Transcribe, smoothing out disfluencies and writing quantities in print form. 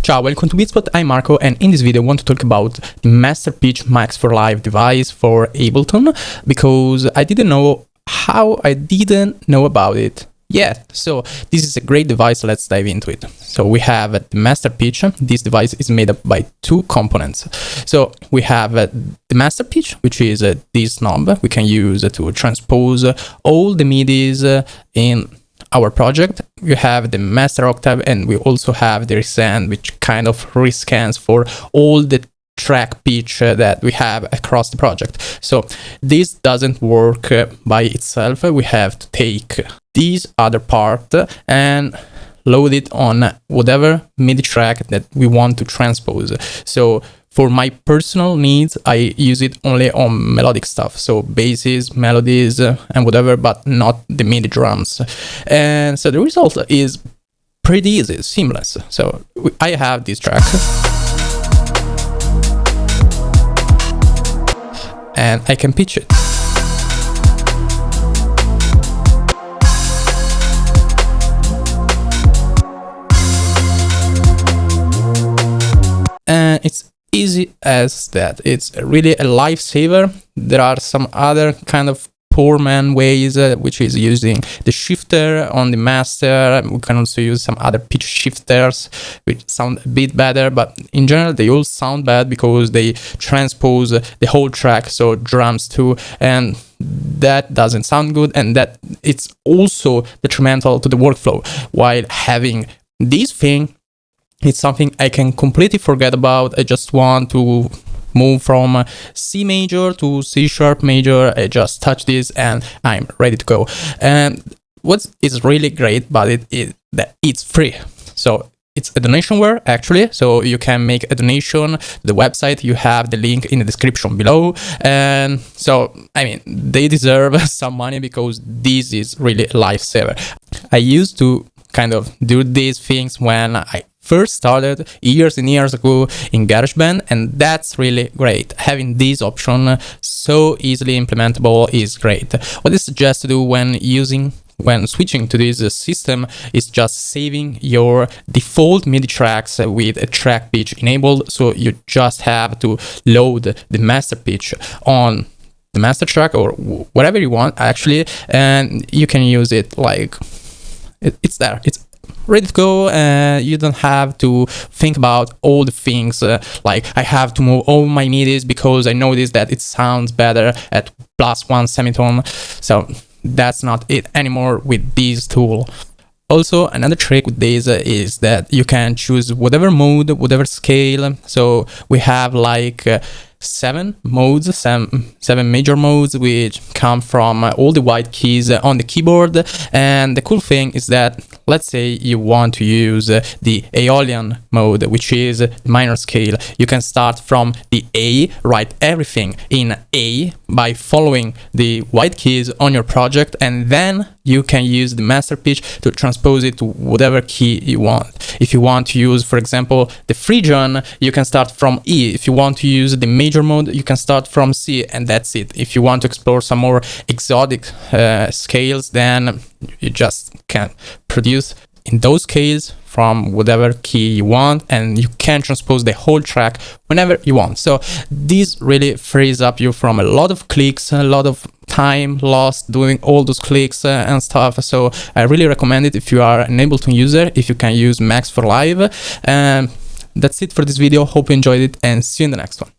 Ciao, welcome to Beatspot. I'm Marco, and in this video I want to talk about the Master Pitch Max for Live device for Ableton, because I didn't know about it yet. So this is a great device. Let's dive into it. So we have the Master Pitch. This device is made up by two components. So we have the Master Pitch, which is this knob we can use to transpose all the MIDIs in our project. You have the master octave, and we also have the resend, which kind of rescans for all the track pitch that we have across the project. So this doesn't work by itself. We have to take this other part and load it on whatever MIDI track that we want to transpose. So for my personal needs, I use it only on melodic stuff, so basses, melodies, and whatever, but not the MIDI drums. And so the result is pretty easy, seamless. So I have this track, and I can pitch it. And it's easy as that. It's really a lifesaver. There are some other kind of poor man ways, which is using the shifter on the master. We can also use some other pitch shifters which sound a bit better, but in general they all sound bad because they transpose the whole track, so drums too, and that doesn't sound good, and that it's also detrimental to the workflow. While having this thing, it's something I can completely forget about. I just want to move from C major to C sharp major. I just touch this and I'm ready to go. And what is really great about it is that it's free. So it's a donationware actually. So you can make a donation to the website. You have the link in the description below. And so, I mean, they deserve some money because this is really a lifesaver. I used to kind of do these things when I first started years and years ago in GarageBand, and that's really great. Having this option so easily implementable is great. What I suggest to do when switching to this system is just saving your default MIDI tracks with a track pitch enabled. So you just have to load the master pitch on the master track or whatever you want actually, and you can use it like it's there. It's ready to go, and you don't have to think about all the things like I have to move all my MIDIs because I noticed that it sounds better at +1 semitone. So that's not it anymore with this tool. Also, another trick with this is that you can choose whatever mode, whatever scale. So we have like 7 modes, 7 major modes, which come from all the white keys on the keyboard. And the cool thing is that, let's say you want to use the Aeolian mode, which is the minor scale. You can start from the A, write everything in A by following the white keys on your project, and then you can use the master pitch to transpose it to whatever key you want. If you want to use, for example, the Phrygian, you can start from E. If you want to use the major mode, you can start from C, and that's it. If you want to explore some more exotic scales, then you just can produce in those scales from whatever key you want, and you can transpose the whole track whenever you want. So this really frees up you from a lot of clicks, a lot of time lost doing all those clicks and stuff. So I really recommend it if you are an Ableton user, if you can use Max for Live. And that's it for this video. Hope you enjoyed it, and see you in the next one.